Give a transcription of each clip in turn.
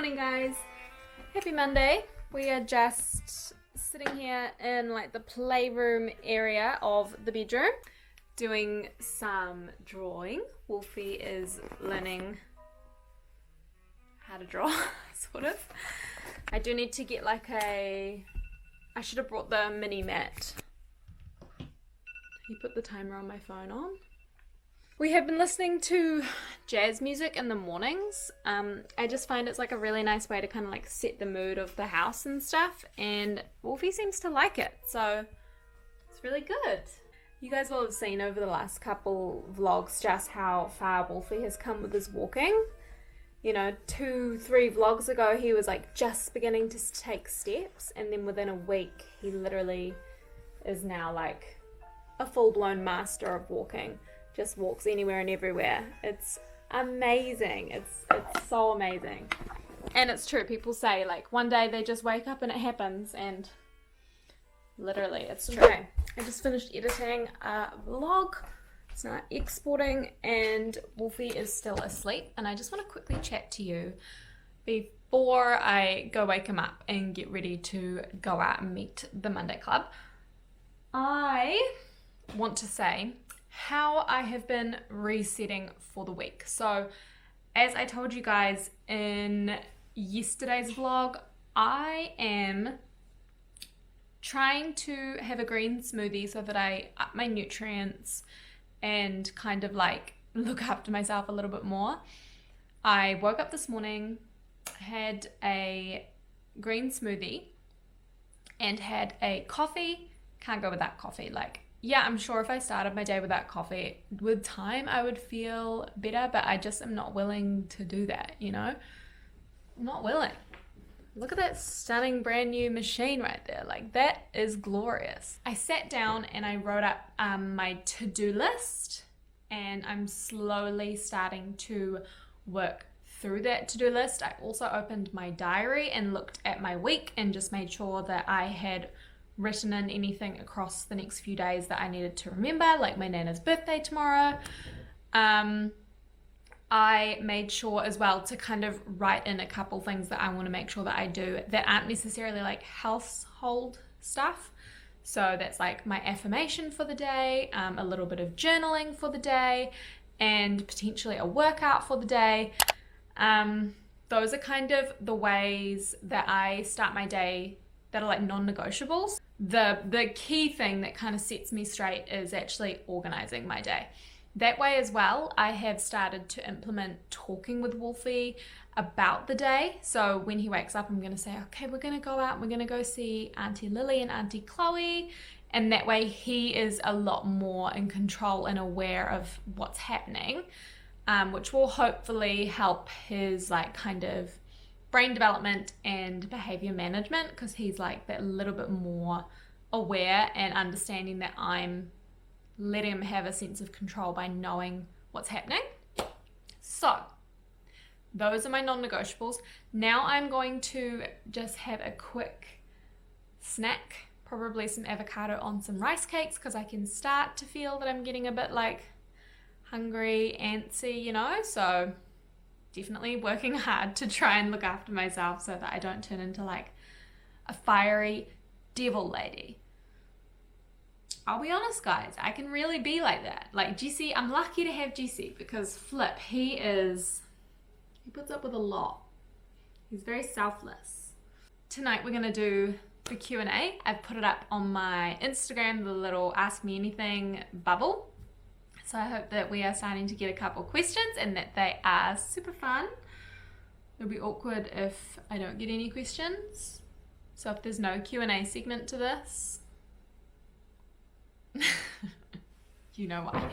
morning, guys. Happy Monday. We are just sitting here in like the playroom area of the bedroom doing some drawing. Wolfie is learning how to draw, sort of. I do need to get like I should have brought the mini mat. You put the timer on my phone on. We have been listening to jazz music in the mornings. I just find it's like a really nice way to kind of like set the mood of the house and stuff, and Wolfie seems to like it, so it's really good. You guys will have seen over the last couple vlogs just how far Wolfie has come with his walking. You know, 2-3 vlogs ago he was like just beginning to take steps, and then within a week he literally is now like a full-blown master of walking. Just walks anywhere and everywhere. It's amazing. It's so amazing. And it's true. People say like one day they just wake up and it happens, and literally it's true. Okay. I just finished editing a vlog. It's now exporting and Wolfie is still asleep, and I just want to quickly chat to you before I go wake him up and get ready to go out and meet the Monday Club. I want to say how I have been resetting for the week. So as I told you guys in yesterday's vlog, I am trying to have a green smoothie so that I up my nutrients and kind of like look after myself a little bit more. I woke up this morning, had a green smoothie and had a coffee. Can't go without coffee. Like, yeah, I'm sure if I started my day without coffee, with time I would feel better, but I just am not willing to do that, you know? I'm not willing. Look at that stunning brand new machine right there. Like, that is glorious. I sat down and I wrote up my to-do list, and I'm slowly starting to work through that to-do list. I also opened my diary and looked at my week and just made sure that I had written in anything across the next few days that I needed to remember, like my Nana's birthday tomorrow. I made sure as well to kind of write in a couple things that I want to make sure that I do that aren't necessarily like household stuff. So that's like my affirmation for the day, a little bit of journaling for the day, and potentially a workout for the day. Those are kind of the ways that I start my day that are like non-negotiables. The key thing that kind of sets me straight is actually organizing my day. That way as well, I have started to implement talking with Wolfie about the day. So when he wakes up, I'm going to say, okay, we're going to go out, we're going to go see Auntie Lily and Auntie Chloe. And that way he is a lot more in control and aware of what's happening, which will hopefully help his like kind of brain development and behavior management, because he's like that little bit more aware and understanding that I'm letting him have a sense of control by knowing what's happening. So those are my non-negotiables. Now I'm going to just have a quick snack, probably some avocado on some rice cakes, because I can start to feel that I'm getting a bit like hungry, antsy, you know, so definitely working hard to try and look after myself so that I don't turn into like a fiery devil lady. I'll be honest, guys, I can really be like that. Like Jesse, I'm lucky to have Jesse, because flip, he puts up with a lot. He's very selfless. Tonight we're gonna do the Q&A. I've put it up on my Instagram, the little Ask Me Anything bubble. So I hope that we are starting to get a couple questions and that they are super fun. It'll be awkward if I don't get any questions. So if there's no Q&A segment to this, you know why.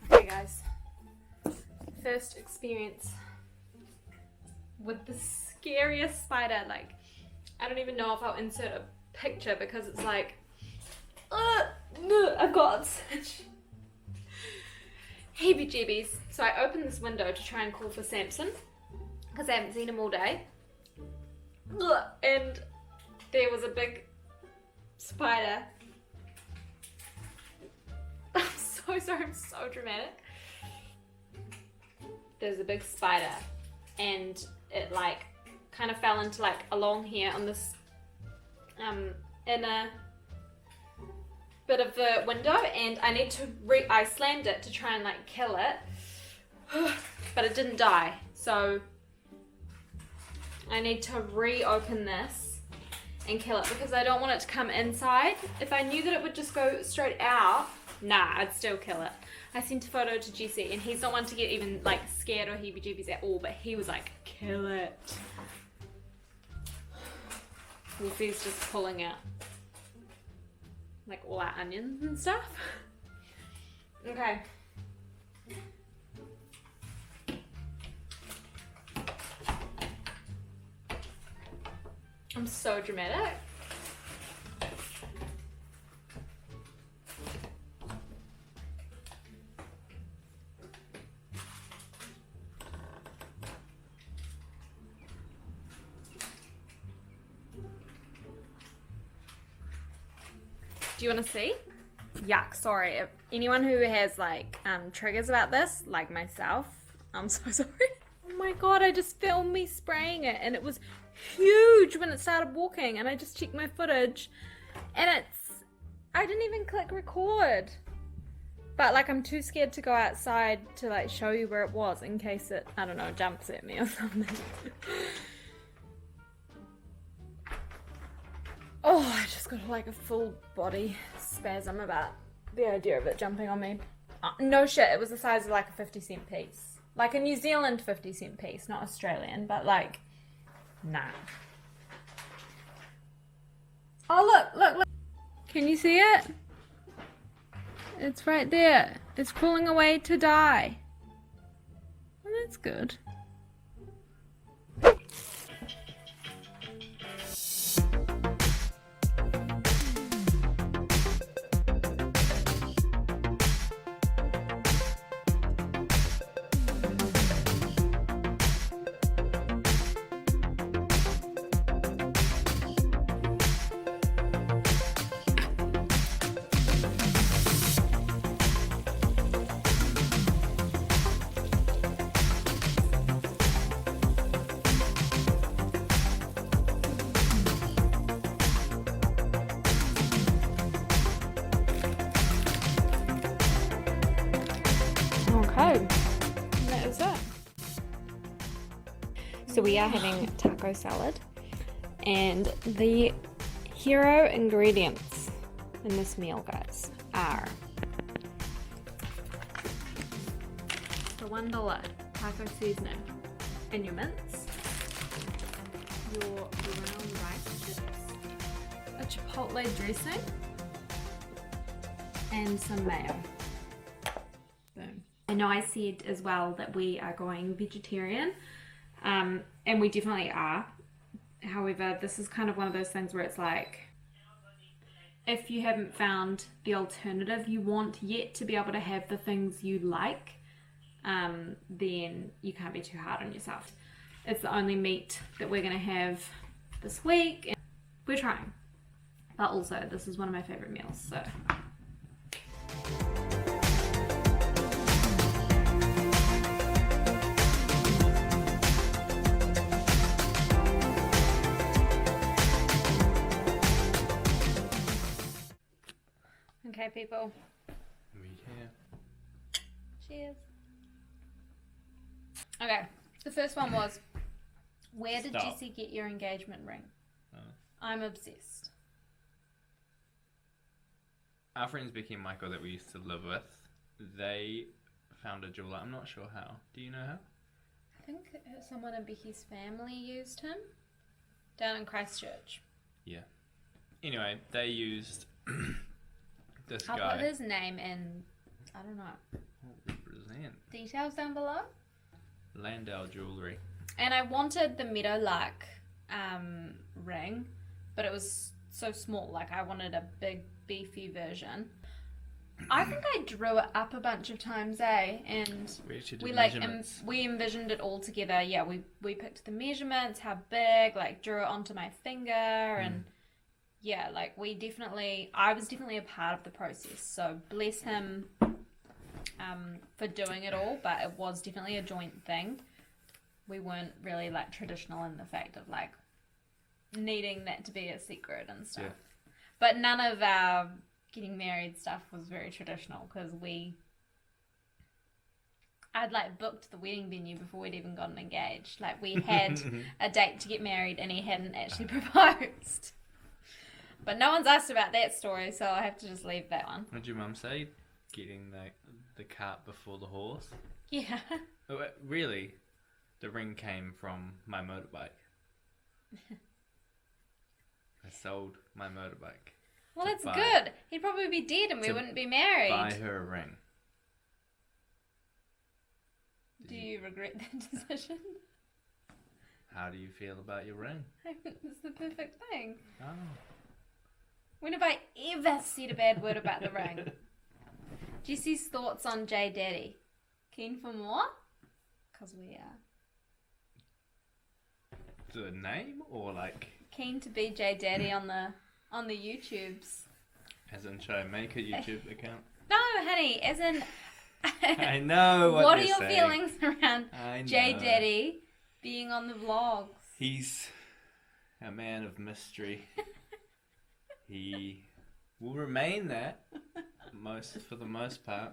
Okay guys, first experience with the scariest spider. Like, I don't even know if I'll insert a picture, because it's like I've got such heebie-jeebies. So I opened this window to try and call for Samson, because I haven't seen him all day, and there was a big spider. I'm so sorry, I'm so dramatic. there's a big spider, and it like kind of fell into like along here on this inner bit of the window, and I need to I slammed it to try and like kill it, but it didn't die, so I need to reopen this and kill it because I don't want it to come inside. If I knew that it would just go straight out, nah, I'd still kill it. I sent a photo to Jesse, and he's not one to get even like scared or heebie-jeebies at all, but he was like, kill it. He's just pulling out like all our onions and stuff. Okay. I'm so dramatic. Do you want to see? Yuck, sorry. If anyone who has like triggers about this, like myself, I'm so sorry. Oh my god, I just filmed me spraying it and it was huge when it started walking, and I just checked my footage and I didn't even click record. But like I'm too scared to go outside to like show you where it was in case it, I don't know, jumps at me or something. Oh, I just got like a full body spasm about the idea of it jumping on me. No shit, it was the size of like a 50-cent piece. Like a New Zealand 50-cent piece, not Australian, but like, nah. Oh look. Can you see it? It's right there. It's crawling away to die. Well, that's good. Okay, that is it. So we are having taco salad, and the hero ingredients in this meal, guys, are the $1 taco seasoning and your mince, your brown rice chips, a chipotle dressing, and some mayo. Boom. I know I said as well that we are going vegetarian, and we definitely are. However, this is kind of one of those things where it's like, if you haven't found the alternative you want yet to be able to have the things you like, then you can't be too hard on yourself. It's the only meat that we're going to have this week, and we're trying. But also, this is one of my favorite meals, so... Okay, people. We here. Cheers. Okay, the first one was, where did Stop. Jesse get your engagement ring? Oh. I'm obsessed. Our friends Becky and Michael that we used to live with, they found a jeweler. I'm not sure how. Do you know how? I think someone in Becky's family used him down in Christchurch. Yeah. Anyway, they used this I'll guy. put his name in, I don't know, What represent? details down below. Landau Jewellery. And I wanted the Meadowlark ring, but it was so small. Like, I wanted a big, beefy version. I think I drew it up a bunch of times, and We actually did we like measurements. we envisioned it all together. Yeah, we picked the measurements, how big, like drew it onto my finger, and yeah, like I was definitely a part of the process. So bless him. for doing it all, but it was definitely a joint thing. We weren't really like traditional in the fact of like needing that to be a secret and stuff. Yeah. But none of our getting married stuff was very traditional because I'd like booked the wedding venue before we'd even gotten engaged. Like we had a date to get married and he hadn't actually proposed. But no one's asked about that story, so I have to just leave that one. What did your mum say? Getting the cart before the horse? Yeah. Oh, really? The ring came from my motorbike. I sold my motorbike. Well, that's good. He'd probably be dead and we wouldn't be married. Buy her a ring. Do you regret that decision? How do you feel about your ring? It's the perfect thing. Oh. When have I ever said a bad word about the ring? Jesse's thoughts on J Daddy. Keen for more? Because we are. The name or like? Keen to be J Daddy on the YouTubes. As in, should I make a YouTube account? No, honey. As in. I know what are you're your saying. feelings around J Daddy being on the vlogs? He's a man of mystery. He will remain that for the most part.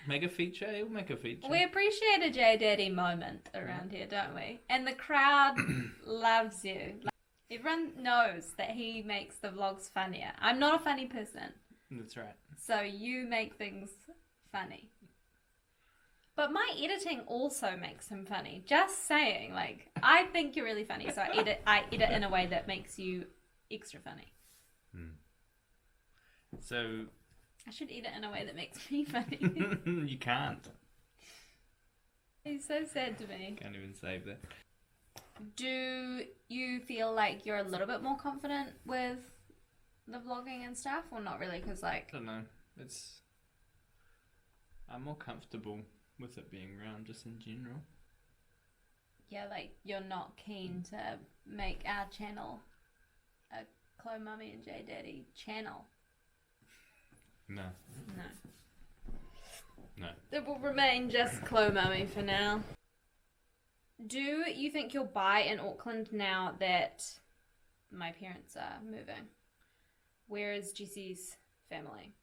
Make a feature, he'll make a feature. We appreciate a J Daddy moment around here, don't we? And the crowd loves you. Like, everyone knows that he makes the vlogs funnier. I'm not a funny person. That's right. So you make things funny. But my editing also makes him funny. Just saying, like, I think you're really funny, so I edit in a way that makes you extra funny. So I should edit in a way that makes me funny. You can't. He's so sad to me. Can't even save that. Do you feel like you're a little bit more confident with the vlogging and stuff, or not really? Because like, I don't know. I'm more comfortable with it being around just in general. Yeah, like you're not keen to make our channel a Chloe Mummy and J Daddy channel. No. It will remain just Chloe Mummy for now. Do you think you'll buy in Auckland now that my parents are moving? Where is Jesse's family?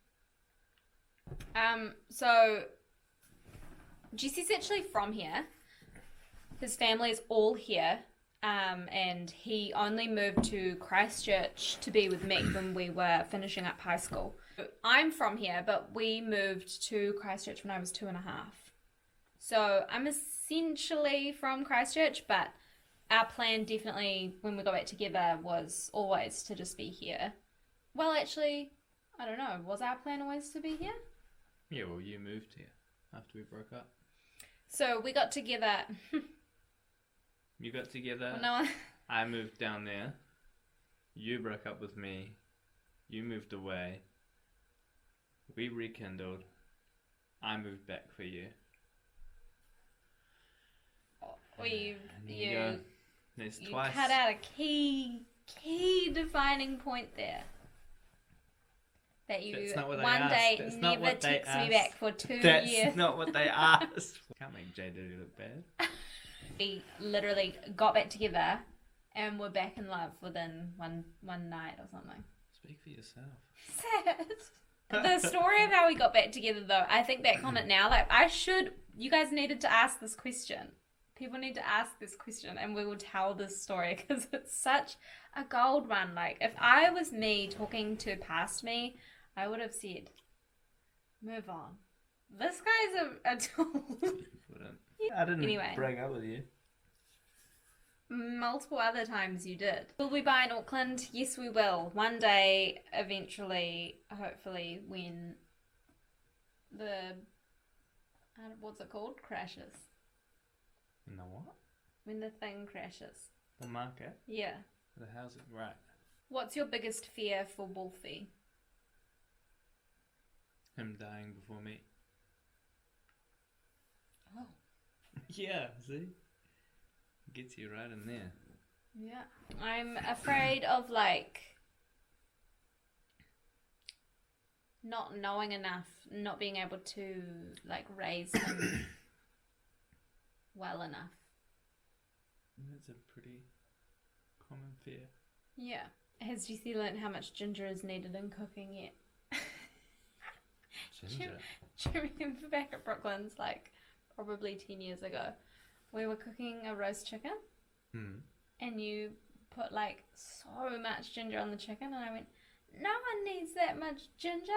So Jesse's actually from here. His family is all here. And he only moved to Christchurch to be with me when we were finishing up high school. I'm from here, but we moved to Christchurch when I was 2.5. So I'm essentially from Christchurch, but our plan definitely when we got back together was always to just be here. Well, actually, I don't know. Was our plan always to be here? Yeah, well, you moved here after we broke up. So we got together... You got together. Well, no, I moved down there. You broke up with me. You moved away. We rekindled. I moved back for you. You twice. cut out a key defining point there. That you one day never text me back for 2 years. That's not what they asked. Can't make J Daddy look bad. We literally got back together and were back in love within one night or something. Speak for yourself. Sad. The story of how we got back together, though, I think back on it now, like you guys needed to ask this question. People need to ask this question and we will tell this story because it's such a gold one. Like, if I was me talking to past me, I would have said, move on. This guy's a tool. I didn't break up with you. Multiple other times you did. Will we buy in Auckland? Yes, we will. One day, eventually, hopefully, when the, what's it called? Crashes. When the what? When the thing crashes. The market? Yeah. The housing, right. What's your biggest fear for Wolfie? Him dying before me. Oh. Yeah, see? Gets you right in there. Yeah. I'm afraid of, like, not knowing enough, not being able to like raise him well enough. That's a pretty common fear. Yeah. Has GC learned how much ginger is needed in cooking yet? Ginger? Do you remember back at Brooklyn's, like, probably 10 years ago, we were cooking a roast chicken, and you put, like, so much ginger on the chicken, and I went, no one needs that much ginger,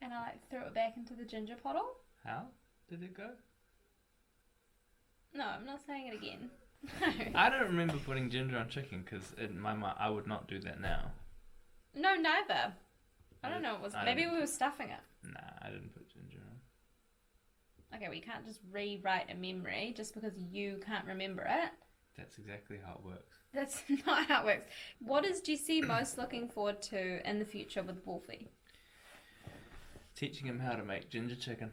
and I, like, threw it back into the ginger bottle. How did it go? No, I'm not saying it again. No. I don't remember putting ginger on chicken, because in my mind, I would not do that now. No, neither. I don't know what it was. Maybe we were stuffing it. Nah, I didn't put ginger on. Okay, well, you can't just rewrite a memory just because you can't remember it. That's exactly how it works. That's not how it works. What is GC most looking forward to in the future with Wolfie? Teaching him how to make ginger chicken.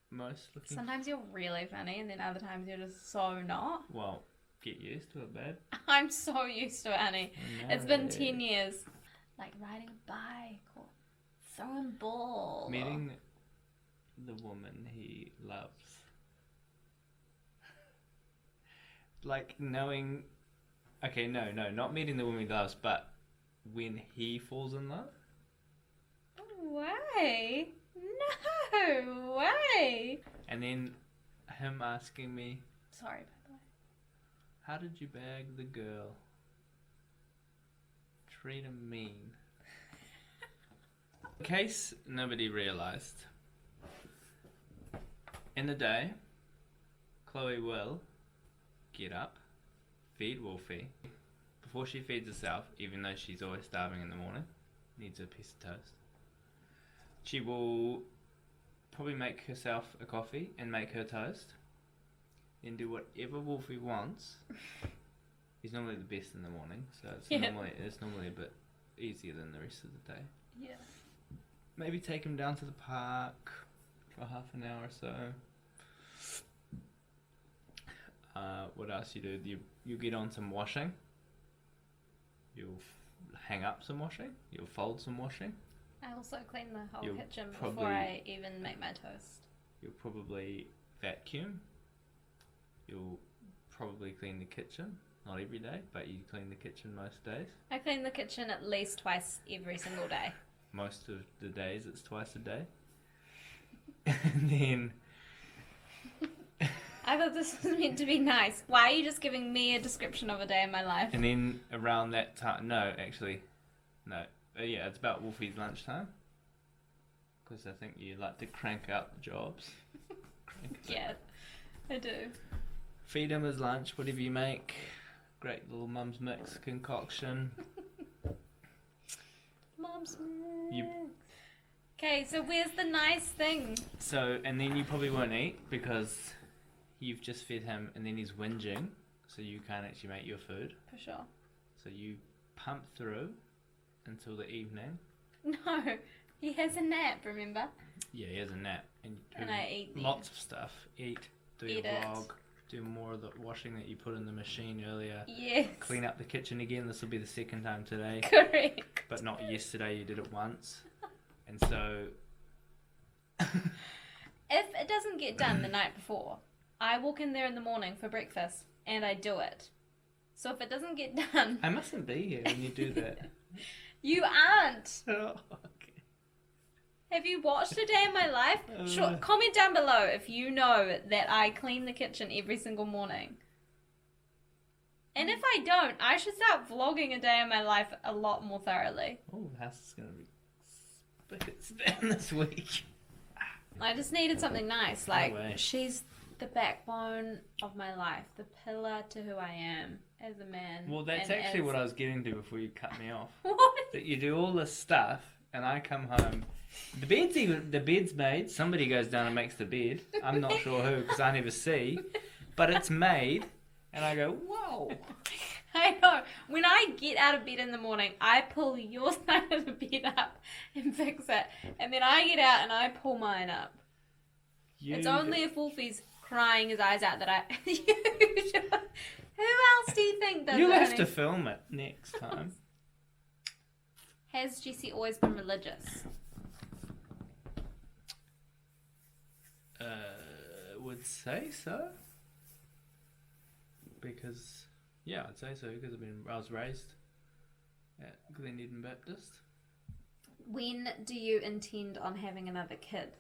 Most looking... Sometimes you're really funny and then other times you're just so not. Well, get used to it, babe. I'm so used to it, honey. It's been 10 years. Like riding a bike or throwing balls. Meeting the woman he loves. Like knowing... Okay, no, not meeting the woman he loves, but when he falls in love. Why? No way. And then him asking me... Sorry, by the way. How did you bag the girl? Treat him mean. In case nobody realised, in the day, Chloe will get up, feed Wolfie. Before she feeds herself, even though she's always starving in the morning, needs a piece of toast. She will probably make herself a coffee and make her toast. Then do whatever Wolfie wants. He's normally the best in the morning, so it's normally a bit easier than the rest of the day. Yeah. Maybe take him down to the park for half an hour or so. What else you do? You get on some washing. You'll hang up some washing. You'll fold some washing. I also clean the whole You'll kitchen probably- before I even make my toast. You'll probably vacuum. You'll probably clean the kitchen. Not every day, but you clean the kitchen most days. I clean the kitchen at least twice every single day. Most of the days it's twice a day. And then... I thought this was meant to be nice. Why are you just giving me a description of a day in my life? And then around that time... No, actually. No. Yeah, it's about Wolfie's lunchtime. Because I think you like to crank out the jobs. Yeah, I do. Feed him his lunch, whatever you make. Great little mum's mix concoction. Mom's mix. Okay, so where's the nice thing? So, and then you probably won't eat because you've just fed him and then he's whinging. So you can't actually make your food. For sure. So you pump through until the evening. No, he has a nap, remember? Yeah, he has a nap. And I eat then. Lots of stuff. Eat, do your Edit. vlog, do more of the washing that you put in the machine earlier. Yes. Clean up the kitchen again. This will be the second time today. Correct. But not yesterday, you did it once. And so... If it doesn't get done the night before, I walk in there in the morning for breakfast and I do it. So if it doesn't get done... I mustn't be here when you do that. You aren't. Oh, okay. Have you watched a day in my life? Sure. Comment down below if you know that I clean the kitchen every single morning. And if I don't, I should start vlogging a day in my life a lot more thoroughly. Oh, the house is going to be spick and span this week. I just needed something nice. No Like, way. she's the backbone of my life, the pillar to who I am as a man. Well, that's and actually as... what I was getting to before you cut me off. What? That you do all this stuff, and I come home. The bed's made. Somebody goes down and makes the bed. I'm not sure who, because I never see. But it's made, and I go, whoa. I know. When I get out of bed in the morning, I pull your side of the bed up and fix it. And then I get out and I pull mine up. It's only if Wolfie's crying his eyes out that I... Who else do you think does You'll it? have to film it next time. Has Jessie always been religious? Would say so. Because, yeah, I'd say so because I was raised at Glen Eden Baptist. When do you intend on having another kid?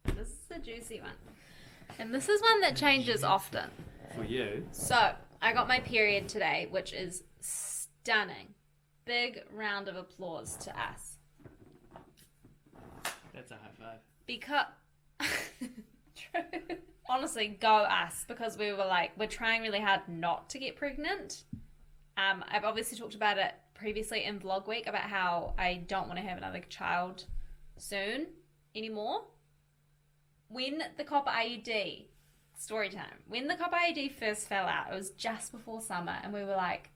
This is a juicy one. And this is one that changes often. For you? So, I got my period today, which is stunning. Big round of applause to us. That's a high five. Because... True. Honestly, go us. Because we were like, we're trying really hard not to get pregnant. I've obviously talked about it previously in Vlog Week about how I don't want to have another child soon anymore. When the copper IUD, story time, when the copper IUD first fell out, it was just before summer, and we were like,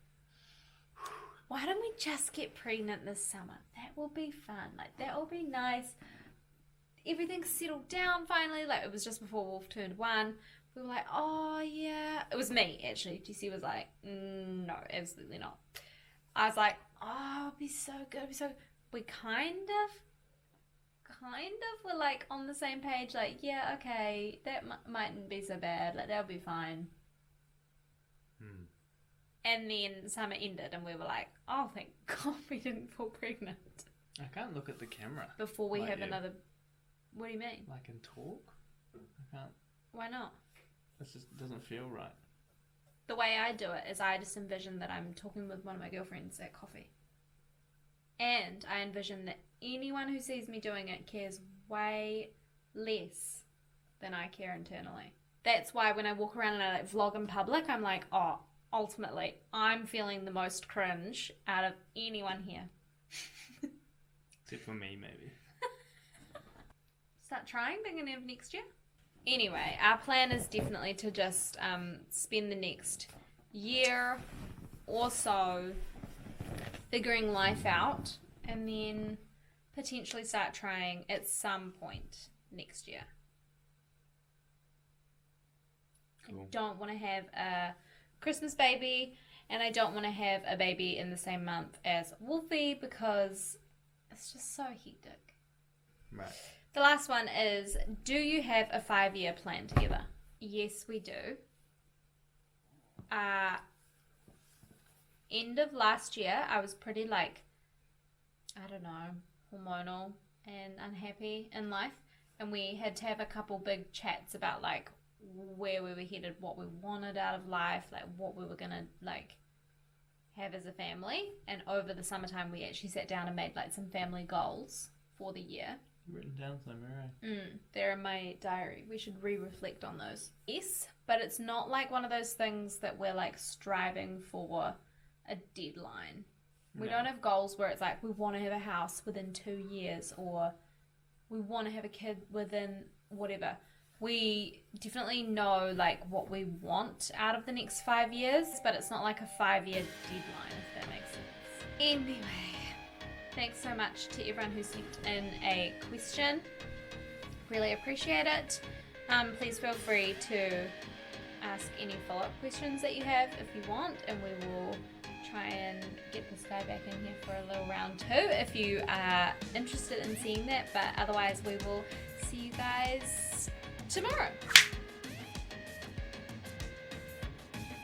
why don't we just get pregnant this summer? That will be fun. Like, that will be nice. Everything settled down finally. Like, it was just before Wolf turned 1. We were like, oh yeah. It was me, actually. GC was like, no, absolutely not. I was like, oh, it'll be so good. It'll be so good. We kind of were like on the same page. Like, yeah, okay, that mightn't be so bad. Like, that'll be fine. And then summer ended and we were like, oh, thank God we didn't fall pregnant. I can't look at the camera. Before we like have you. another... What do you mean? Like and talk? I can't. Why not? It just doesn't feel right. The way I do it is I just envision that I'm talking with one of my girlfriends at coffee. And I envision that anyone who sees me doing it cares way less than I care internally. That's why when I walk around and I like vlog in public, I'm like, oh, ultimately, I'm feeling the most cringe out of anyone here. Except for me, maybe. Start trying beginning of next year. Anyway, our plan is definitely to just spend the next year or so figuring life out and then potentially start trying at some point next year. Cool. I don't want to have a Christmas baby and I don't want to have a baby in the same month as Wolfie because it's just so hectic. Right. The last one is, do you have a 5-year plan together? Yes, we do. End of last year, I was pretty like, I don't know, hormonal and unhappy in life. And we had to have a couple big chats about like where we were headed, what we wanted out of life, like what we were going to like have as a family. And over the summertime, we actually sat down and made like some family goals for the year. Written down somewhere, right? They're in my diary. We should reflect on those. Yes, but it's not like one of those things that we're like striving for a deadline. We don't have goals where it's like we want to have a house within 2 years or we want to have a kid within whatever. We definitely know like what we want out of the next 5 years, but it's not like a 5-year deadline, if that makes sense. Anyway. Thanks so much to everyone who sent in a question. Really appreciate it. Please feel free to ask any follow-up questions that you have if you want, and we will try and get this guy back in here for a little round 2 if you are interested in seeing that. But otherwise, we will see you guys tomorrow.